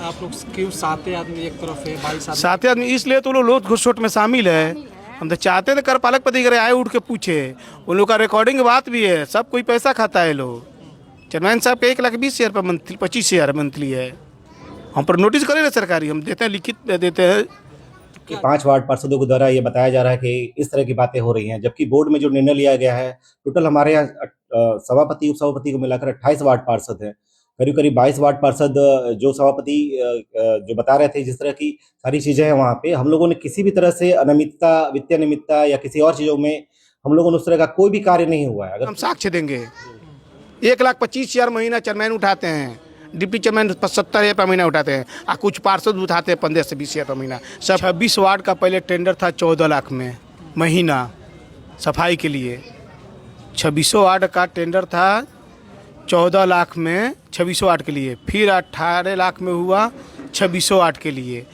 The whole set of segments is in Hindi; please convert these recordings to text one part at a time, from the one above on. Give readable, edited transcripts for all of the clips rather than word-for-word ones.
आप लोग क्यों 7 आदमी एक तरफ है, 22 आदमी? 7 आदमी इसलिए तो लोग घुसपैठ में शामिल है। हम तो चाहते थे कर पालक पति करे आए उठ के पूछे, उन लोग का रिकॉर्डिंग बात भी है, सब कोई पैसा खाता है लोग। चेयरमैन साहब का 1,20,000 पर मंथली, 25,000 मंथली है। हम पर नोटिस करें ना सरकारी, हम देते हैं, लिखित देते हैं कि 5 वार्ड पार्षदों के द्वारा ये बताया जा रहा है कि इस तरह की बातें हो रही हैं, जबकि बोर्ड में जो निर्णय लिया गया है, टोटल हमारे यहाँ सभापति उप सभापति को मिलाकर 28 वार्ड पार्षद हैं। करीब करीब 22 वार्ड पार्षद जो सभापति जो बता रहे थे, जिस तरह की सारी चीजें हैं वहाँ पे, हम लोगों ने किसी भी तरह से अनियमितता, वित्तीय अनियमितता या किसी और चीजों में हम लोगों ने उस तरह का कोई भी कार्य नहीं हुआ है। हम साक्ष्य देंगे। 1,25,000 महीना चेयरमैन उठाते हैं, डिप्टी चेयरमैन 70,000 पर महीना उठाते हैं, और कुछ पार्षद उठाते हैं 15 से 20,000 पर महीना। सब 26 वार्ड का पहले टेंडर था 14 लाख में महीना सफाई के लिए। 26 वार्ड का टेंडर था 14 लाख में 26 वार्ड के लिए, फिर 18 लाख में हुआ 26 वार्ड के लिए,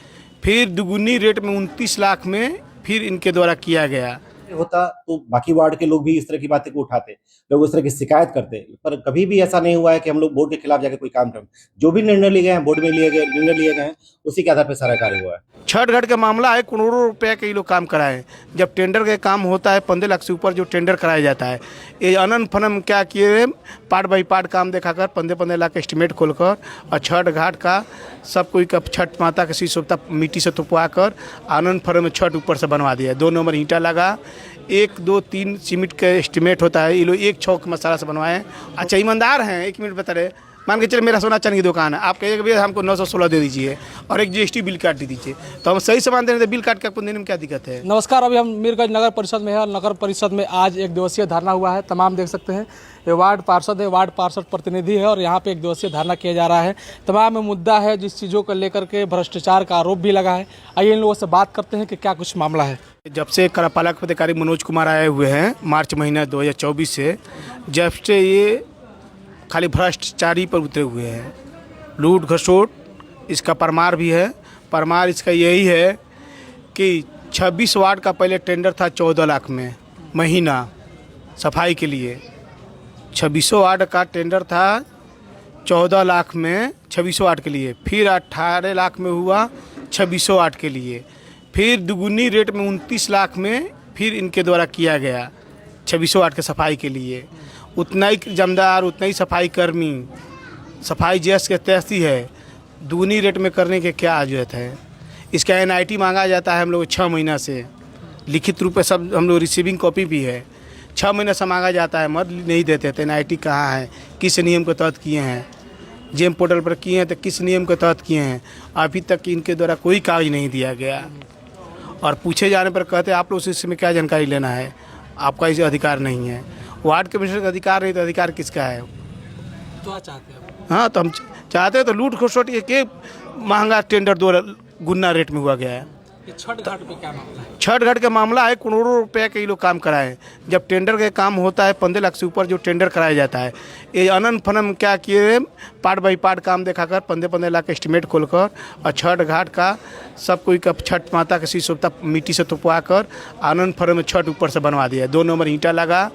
फिर दुगुनी रेट में 29 लाख में फिर इनके द्वारा किया गया। होता तो बाकी वार्ड के लोग भी इस तरह की बातें को उठाते, लोग इस तरह की शिकायत करते, पर कभी भी ऐसा नहीं हुआ है कि हम लोग बोर्ड के खिलाफ जाकर कोई काम करें। जो भी निर्णय लिए गए हैं, बोर्ड में निर्णय लिए गए हैं, उसी के आधार पर सारा कार्य हुआ है। छठ घाट का मामला है, करोड़ों रुपए के ये लोग काम कराए। जब टेंडर का काम होता है 15 लाख से ऊपर जो टेंडर कराया जाता है, ये अनन फनम क्या किए, पार्ट बाई पार्ट काम दिखाकर 15-15 लाख एस्टिमेट खोलकर, और छठ घाट का सब कोई का छठ माता का शीशोता मिट्टी से तुपवा कर आनंद फनम में छठ ऊपर से बनवा दिया। 2 नंबर ईंटा लगा, 1, 2, 3 सीमेंट का एस्टिमेट होता है, ये लोग 1 छौक मसाला से बनवाए। अच्छा ईमानदार हैं, 1 मिनट बता रहे, मान के चले मेरा सोना चांदी की दुकान है, आप कहिएगा भैया हमको 916 दे दीजिए और एक GST बिल काट दीजिए, तो हम सही सामान देने बिल काट के आपको देने में क्या दिक्कत है? नमस्कार, अभी हम मीरगंज नगर परिषद में है। नगर परिषद में आज 1 दिवसीय धरना हुआ है। तमाम देख सकते हैं ये वार्ड पार्षद है, वार्ड पार्षद प्रतिनिधि है, और यहाँ पे 1 दिवसीय धरना किया जा रहा है। तमाम मुद्दा है जिस चीज़ों को लेकर के भ्रष्टाचार का आरोप भी लगा है। आइए इन लोगों से बात करते हैं कि क्या कुछ मामला है। जब से कार्यपालक अधिकारी मनोज कुमार आए हुए हैं मार्च महीना 2024 से, जब से ये खाली भ्रष्टाचारी पर उतरे हुए हैं, लूट घसोट इसका परमार भी है। परमार इसका यही है कि 26 वार्ड का पहले टेंडर था 14 लाख में महीना सफाई के लिए। 26 वार्ड का टेंडर था 14 लाख में 26 वार्ड के लिए, फिर 18 लाख में हुआ 26 वार्ड के लिए, फिर दुगुनी रेट में 29 लाख में फिर इनके द्वारा किया गया 26 वार्ड के सफाई के लिए। उतना ही जमदार, उतना ही सफाई कर्मी, सफाई जैस के तैसी है, दुगनी रेट में करने के क्या जरूरत है? इसका NIT मांगा जाता है हम लोग 6 महीना से, लिखित रूप में सब हम लोग रिसीविंग कॉपी भी है। 6 महीना से मांगा जाता है, मत नहीं देते थे। NIT कहाँ है, किस नियम के तहत किए हैं, जेम पोर्टल पर किए हैं तो किस नियम के तहत किए हैं, अभी तक इनके द्वारा कोई कागज नहीं दिया गया। और पूछे जाने पर कहते आप लोग इसमें क्या जानकारी लेना है, आपका इसे अधिकार नहीं है। वार्ड कमिश्नर का अधिकार नहीं तो अधिकार किसका है? तो चाहते हैं, हाँ, तो हम चाहते हैं तो लूट खसोट के महंगा टेंडर 2 गुना रेट में हुआ गया है। ये छठ घाट पे क्या मामला है? छठ घाट का मामला है, करोड़ों रुपए के ये लोग काम कराए। जब टेंडर का काम होता है 15 लाख से ऊपर जो टेंडर कराया जाता है, ये अनन फनम क्या किए, पार्ट बाई पार्ट काम दिखाकर 15-15 लाख एस्टिमेट खोलकर, और छठ घाट का सब कोई का छठ माता का शीशोता मिट्टी से तुपवा कर आनंद फनम में छठ ऊपर से बनवा दिया। 2 नंबर ईंटा लगा,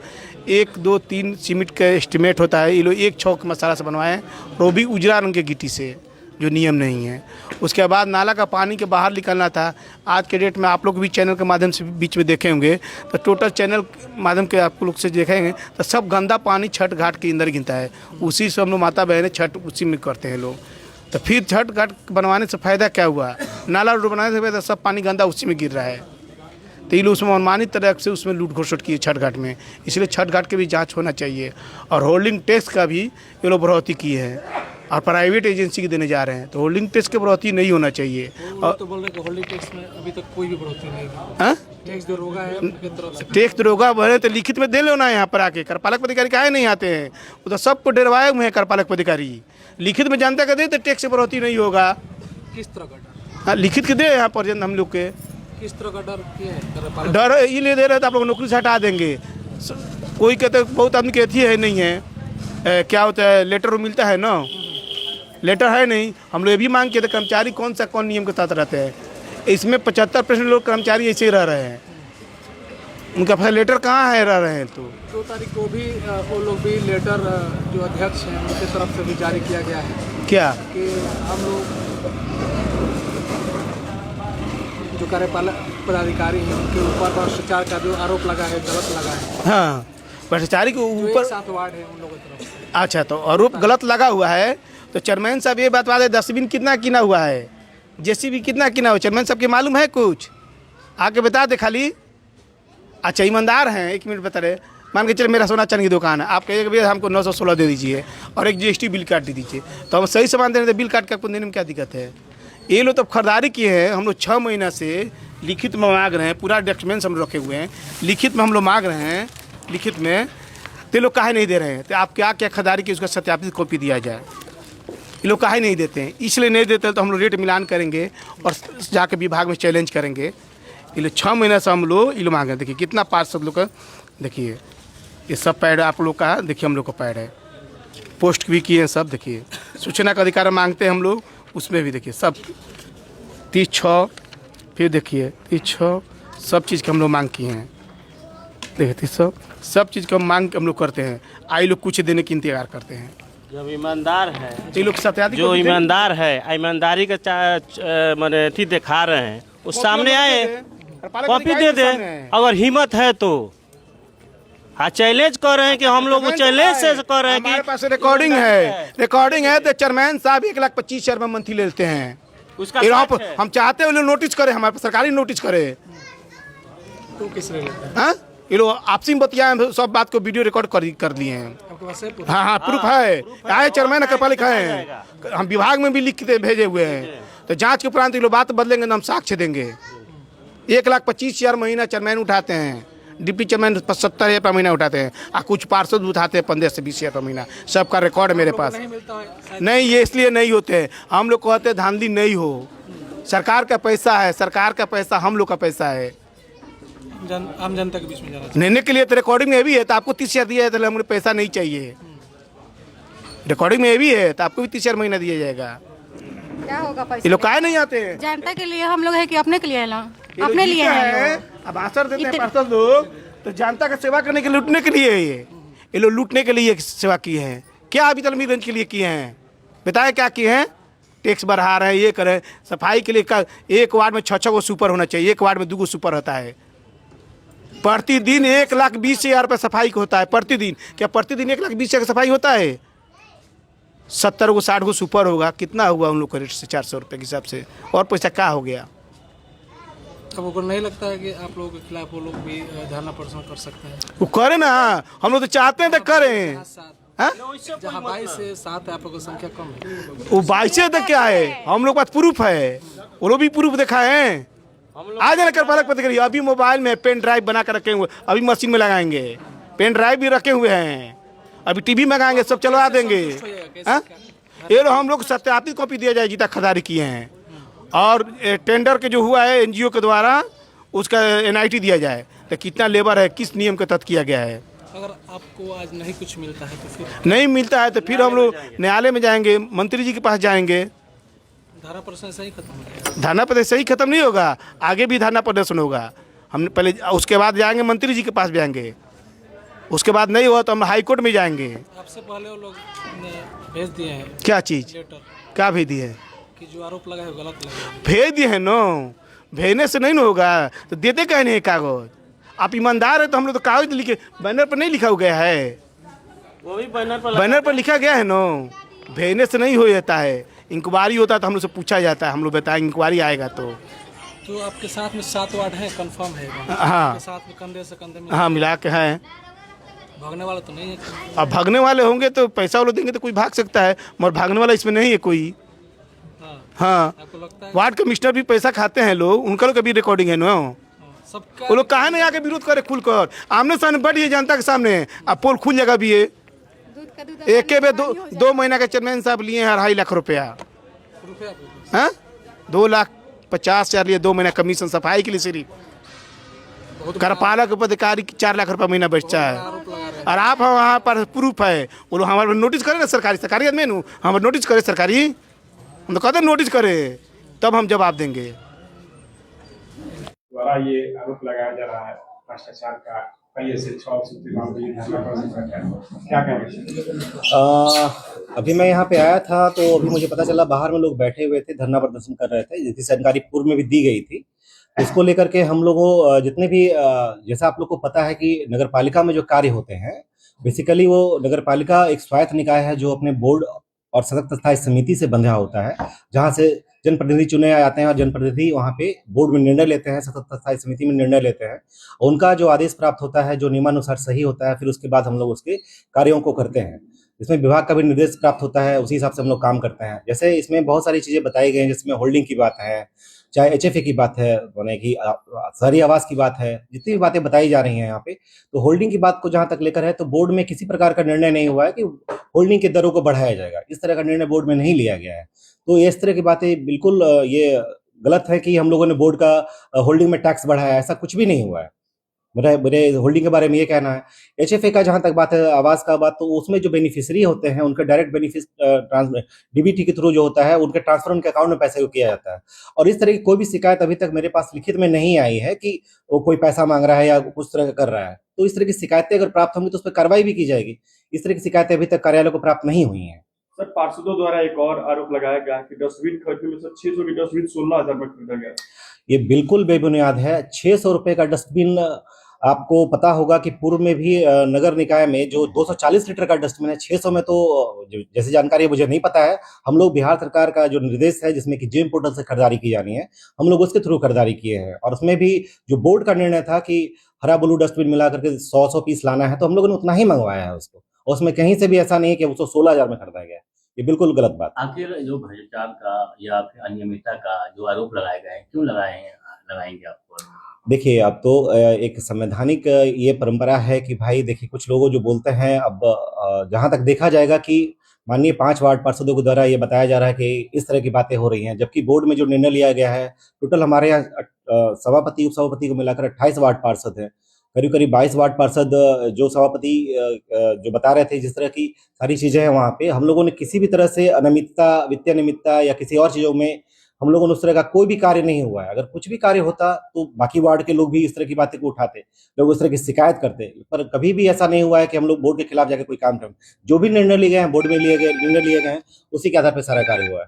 1, 2, 3 सीमेंट का एस्टिमेट होता है, ये लोग 1 छौक मसाला से बनवाए, वो भी उजरा रंग के गिट्टी से, जो नियम नहीं है। उसके बाद नाला का पानी के बाहर निकलना था। आज के डेट में आप लोग भी चैनल के माध्यम से बीच में देखे होंगे, तो टोटल चैनल माध्यम के आप लोग से देखेंगे तो सब गंदा पानी छठ घाट के अंदर गिरता है। उसी से हम लोग माता बहनें छठ उसी में करते हैं लोग। तो फिर छठ घाट बनवाने से फ़ायदा क्या हुआ? नाला रोड बनाने से तो सब पानी गंदा उसी में गिर रहा है। तो ये लोग उसमें मनमानी तरह से उसमें लूट घसोट किए छठ घाट में, इसलिए छठ घाट के भी जांच होना चाहिए। और होल्डिंग टैक्स का भी ये लोग बढ़ोतरी किए हैं और प्राइवेट एजेंसी के देने जा रहे हैं, तो होल्डिंग टैक्स की बढ़ोतरी नहीं होना चाहिए। और तो बोल रहे हैं कि होल्डिंग टैक्स में अभी तक कोई भी बढ़ोतरी नहीं है। टैक्स दरोगा है उनकी तरफ से, टैक्स दरोगा भरे तो लिखित में दे लो ना। यहाँ पर आके कार्यपालक पदाधिकारी काहे नहीं आते हैं? वो तो सबको डरवाए हुए हैं कार्यपालक पदाधिकारी। लिखित में जनता का दे तो टैक्स से बढ़ोतरी नहीं होगा। किस तरह का डर? हाँ, लिखित के दे यहाँ पर हम लोग के। किस तरह का डर है? डर ये ले दे रहे तो आप लोग नौकरी से हटा देंगे। कोई कहते बहुत आदमी कहती है नहीं है, क्या होता है लेटर मिलता है ना, लेटर है नहीं। हम लोग ये भी मांग किए थे कर्मचारी कौन नियम के साथ रहते हैं। इसमें 75% लोग कर्मचारी ऐसे ही रह रहे हैं, उनका फिर लेटर कहाँ है रह रहे हैं। तो 2 तारीख को भी वो लोग भी लेटर जो अध्यक्ष हैं उनकी तरफ से भी जारी किया गया है क्या कि हम लोग जो कार्यपालक पदाधिकारी हैं उनके ऊपर भ्रष्टाचार का जो आरोप लगा है गलत लगा है। हाँ, भ्रष्टाचारी के जो ऊपर 7 वार्ड है उन लोगों की तरफ से। अच्छा, तो आरोप गलत लगा हुआ है। तो चेयरमैन साहब ये बता दे, डस्टबिन कितना किना हुआ है, जेसीबी कितना किना हुआ, चेयरमैन साहब के मालूम है कुछ? आके बता दे खाली। अच्छा, ईमानदार हैं, 1 मिनट बता रहे। मान के चल मेरा सोना चांदी की दुकान है, आप कहिएगा भैया हमको 916 दे दीजिए और एक GST बिल काट दे दीजिए, तो हम सही सामान देने, तो बिल काट के आपको देने में क्या दिक्कत है? ये लोग तो खरीदारी किए हैं, हम लोग 6 महीना से लिखित में मांग रहे हैं, पूरा डॉक्यूमेंट्स हम लोग रखे हुए हैं, लिखित में हम लोग मांग रहे हैं, लिखित में। तो लोग काहे नहीं दे रहे हैं? तो आप क्या क्या खरीदारी की उसका सत्यापित कॉपी दिया जाए। ये लोग काहे नहीं देते हैं? इसलिए नहीं देते तो हम लोग रेट मिलान करेंगे और जाके विभाग में चैलेंज करेंगे। ये लोग 6 महीने से हम लोग ये लोग मांग रहे हैं। देखिए कितना पार्षद लोग का, देखिए ये सब पैड आप लोग का, देखिए हम लोग का पैड है, पोस्ट भी किए हैं सब। देखिए सूचना का अधिकार मांगते हैं हम लोग, उसमें भी देखिए सब 30/6, फिर देखिए 30/6 सब चीज़ की हम लोग मांग किए हैं। देखिए सब चीज़ का मांग हम लोग करते हैं। आई लोग कुछ देने की इंतजार करते हैं। जब ईमानदार है, ये लोग सत्यापित जो ईमानदार है, ईमानदारी का मैंने ठीक दिखा रहे हैं, उस सामने आए कॉपी दे दे, अगर हिम्मत है तो। हाँ, चैलेंज कर रहे हैं कि हम लोग चैलेंज से कर रहे हैं कि हमारे पास रिकॉर्डिंग है तो चेयरमैन साहब 1,25,000 रुपये मंथली लेते हैं। उसका हम चाहते हैं वो लोग नोटिस करे, हमारे पास सरकारी नोटिस करे। तो किस लिए लेते हैं? हाँ, ये लोग आपसी में बतियाए, सब बात को वीडियो रिकॉर्ड कर दिए हैं। आपके पास है proof? हाँ, प्रूफ है। आए चेयरमैन कृपा लिखा है, हम विभाग में भी लिख के भेजे हुए हैं। तो जांच के उपरांत ये लोग बात बदलेंगे तो हम साक्ष्य देंगे। 1,25,000 महीना चेयरमैन उठाते हैं, डिप्टी चेयरमैन 70,000 रुपये महीना उठाते हैं, और कुछ पार्षद उठाते हैं 15 से 20,000 रुपये महीना। सबका रिकॉर्ड है मेरे पास। नहीं मिलता है। नहीं, ये इसलिए नहीं होते हैं, हम लोग कहते हैं धांधली नहीं हो। सरकार का पैसा है, सरकार का पैसा हम लोग का पैसा है। आम जनता के बीच में जाना लेने के लिए तो रिकॉर्डिंग में भी है, तो आपको 30,000 दिया है तो हमें पैसा नहीं चाहिए। रिकॉर्डिंग में भी है तो आपको भी 30,000 महीना दिया जाएगा। क्या होगा पैसा? ये लोग काहे नहीं आते हैं? जनता के लिए हम लोग है कि अपने के लिए है? अपने लिए है। अब आसर देते हैं पार्षद लोग, तो जनता का सेवा करने के लिए, लूटने के लिए है ये लोग लूटने के लिए सेवा किए हैं। क्या अभी तलमीगंज के लिए किए हैं? बताए क्या किए हैं? टैक्स बढ़ा रहे हैं, ये करें। सफाई के लिए एक वार्ड में 6 गो सुपर होना चाहिए, एक वार्ड में 2 गो सुपर होता है। प्रतिदिन 1,20,000 रुपये सफाई को होता है प्रतिदिन। क्या प्रतिदिन 1,20,000 का सफाई होता है? 70 गो 60 गो सुपर होगा, कितना हुआ उन लोग का रेट से? 400 रुपये के हिसाब से। और पैसा क्या हो गया? अब उनको नहीं लगता है कि आप लोगों के खिलाफ वो लोग भी धरना प्रदर्शन कर सकते हैं? वो करे ना, हम लोग तो चाहते हैं तो करें। हाँ? जहाँ 22 से 7 है, आप लोगों की संख्या कम है। वो 22 से तक क्या है, हम लोग के पास प्रूफ है, वो लोग भी प्रूफ दिखाए हैं। आ जाना कार्यपालक पद करिए। अभी मोबाइल में पेन ड्राइव बना कर रखे हुए, अभी मशीन में लगाएंगे। पेन ड्राइव भी रखे हुए हैं, अभी टीवी मंगाएंगे, सब चलवा देंगे। हाँ? ये लोग हम लोग सत्यापित कॉपी दिया जाए जितना खरीदारी किए हैं, और टेंडर के जो हुआ है NGO के द्वारा उसका NIT दिया जाए, तो कितना लेबर है, किस नियम के तहत किया गया है। अगर आपको आज नहीं कुछ मिलता है तो फिर? नहीं मिलता है तो फिर हम लोग न्यायालय में जाएंगे, मंत्री जी के पास जाएंगे। धरना प्रदर्शन सही खत्म हो गया? धरना प्रदर्शन सही खत्म नहीं होगा, आगे भी धरना प्रदर्शन होगा। हम पहले उसके बाद जाएंगे मंत्री जी के पास जाएंगे, उसके बाद नहीं हुआ तो हम हाई कोर्ट में जाएंगे। आपसे पहले वो लोग भेज दिए हैं क्या चीज़? लेटर क्या भेज दिए हैं? कि जो आरोप लगा है वो गलत लगा है। भेज दिए हैं नो, भेजने से नहीं ना होगा, तो देते कहे नहीं कागज। आप ईमानदार है तो हम लोग तो कागज लिखे, बैनर पर नहीं लिखा हो गया है, वो भी बैनर बैनर पर लिखा गया है नो। भेजने से नहीं हो जाता है, इंक्वायरी होता है तो हम लोग से पूछा जाता है, हम लोग बताएंगे इंक्वायरी आएगा तो आपके साथ में 7 वार्ड हैं, कंफर्म है? हाँ। आपके साथ में कंधे से कंधे में हाँ मिला के हैं। भागने वाला तो नहीं है? अब भागने वाले होंगे तो पैसा वो लोग देंगे तो कोई भाग सकता है, मगर भागने वाला इसमें नहीं है कोई। हाँ। हाँ, आपको लगता है? वार्ड कमिश्नर भी पैसा खाते हैं लोग, उनका लोग का भी रिकॉर्डिंग है नो। सबका वो लोग कहा नहीं आके विरोध करे खुलकर, आमने सामने बढ़िए जनता के सामने। अब पोल खुल जाएगा भी, ये एक के 2 महीना के चेयरमैन साहब लिए हैं 2.5 लाख रुपया। हाँ, 2,50,000 लिए 2 महीना कमीशन सफाई के लिए सिर्फ। कार्यपालक पदाधिकारी 4 लाख रुपया महीना बचता है, और आप वहाँ पर प्रूफ है। वो लोग हमारे नोटिस करे ना, सरकारी आदमी नु हमारे नोटिस करे, सरकारी हम तो कहते नोटिस करे, तब हम जवाब देंगे। द्वारा ये आरोप लगाया जा रहा है भ्रष्टाचार का, क्या कहेंगे? अभी मैं यहाँ पे आया था तो अभी मुझे पता चला बाहर में लोग बैठे हुए थे, धरना प्रदर्शन कर रहे थे, जिसकी जानकारी पूर्व में भी दी गई थी। इसको लेकर के हम लोगों जितने भी जैसा आप लोग को पता है कि नगर पालिका में जो कार्य होते हैं, बेसिकली वो नगर पालिका एक स्वायत्त निकाय है जो अपने बोर्ड और सतत स्थायी समिति से बंधा होता है, जहाँ से जनप्रतिनिधि चुने जाते हैं और जनप्रतिनिधि वहाँ पे बोर्ड में निर्णय लेते हैं, सतत स्थायी समिति में निर्णय लेते हैं। उनका जो आदेश प्राप्त होता है, जो नियमानुसार सही होता है, फिर उसके बाद हम लोग उसके कार्यों को करते हैं। इसमें विभाग का भी निर्देश प्राप्त होता है, उसी हिसाब से हम लोग काम करते हैं। जैसे इसमें बहुत सारी चीजें बताई गई हैं, जिसमें होल्डिंग की बात है, चाहे एचएफए की बात है, माने कि शहरी आवास की बात है, जितनी भी बातें बताई जा रही हैं यहाँ पे, तो होल्डिंग की बात को जहां तक लेकर है तो बोर्ड में किसी प्रकार का निर्णय नहीं हुआ है कि होल्डिंग के दरों को बढ़ाया जाएगा। इस तरह का निर्णय बोर्ड में नहीं लिया गया है। तो इस तरह की बातें बिल्कुल ये गलत है कि हम लोगों ने बोर्ड का होल्डिंग में टैक्स बढ़ाया, ऐसा कुछ भी नहीं हुआ है। मेरे होल्डिंग के बारे में ये कहना है। एचएफए का जहां तक बात है, आवास का बात, तो उसमें जो बेनिफिशियरी होते हैं उनके डायरेक्ट बेनिफिट डीबीटी के थ्रू जो होता है, उनके ट्रांसफर उनके अकाउंट में पैसे को किया जाता है। और इस तरह की कोई भी शिकायत अभी तक मेरे पास लिखित में नहीं आई है कि वो कोई पैसा मांग रहा है या कुछ तरह का कर रहा है। तो इस तरह की शिकायतें अगर प्राप्त होंगी तो उस पर कार्रवाई भी की जाएगी। इस तरह की शिकायतें अभी तक कार्यालय को प्राप्त नहीं हुई हैं। सर, पार्षदों द्वारा एक और आरोप लगाया गया कि डस्टबिन खरीदने में से 600 की डस्टबिन 16,000 में खरीदा गया। ये बिल्कुल बेबुनियाद है। 600 रुपए का डस्टबिन, आपको पता होगा कि पूर्व में भी नगर निकाय में जो 240 लीटर का डस्टबिन है, 600 में तो जैसी जानकारी मुझे नहीं पता है। हम लोग बिहार सरकार का जो निर्देश है, जिसमें कि जेम पोर्टल से खरीदारी की जानी है, हम लोग उसके थ्रू खरीदारी किए हैं। और उसमें भी जो बोर्ड का निर्णय था कि हरा ब्लू डस्टबिन मिला करके 100 पीस लाना है, तो हम लोगों ने उतना ही मंगवाया है उसको। और उसमें कहीं से भी ऐसा नहीं है कि उसको 16,000 में खरीदा गया। ये बिल्कुल गलत बात। आखिर जो भ्रष्टाचार का या फिर अनियमितता का जो आरोप लगाए गए हैं, क्यों लगाएंगे आपको? देखिए, अब तो एक संवैधानिक ये परंपरा है कि भाई देखिए, कुछ लोगों जो बोलते हैं, अब जहां तक देखा जाएगा कि माननीय 5 वार्ड पार्षदों के द्वारा ये बताया जा रहा है कि इस तरह की बातें हो रही हैं, जबकि बोर्ड में जो निर्णय लिया गया है, टोटल हमारे यहाँ सभापति उपसभापति को मिलाकर 28 वार्ड पार्षद हैं। करीब करीब 22 वार्ड पार्षद जो सभापति जो बता रहे थे, जिस तरह की सारी चीजें हैं वहाँ पे, हम लोगों ने किसी भी तरह से अनियमितता, वित्तीय अनियमितता या किसी और चीजों में हम लोगों ने उस तरह का कोई भी कार्य नहीं हुआ है। अगर कुछ भी कार्य होता तो बाकी वार्ड के लोग भी इस तरह की बातें को उठाते, लोग उस तरह की शिकायत करते, पर कभी भी ऐसा नहीं हुआ है कि हम लोग बोर्ड के खिलाफ जाकर कोई काम करें। जो भी निर्णय लिए गए हैं, बोर्ड में निर्णय लिए गए हैं, उसी के आधार पर सारा कार्य हुआ है।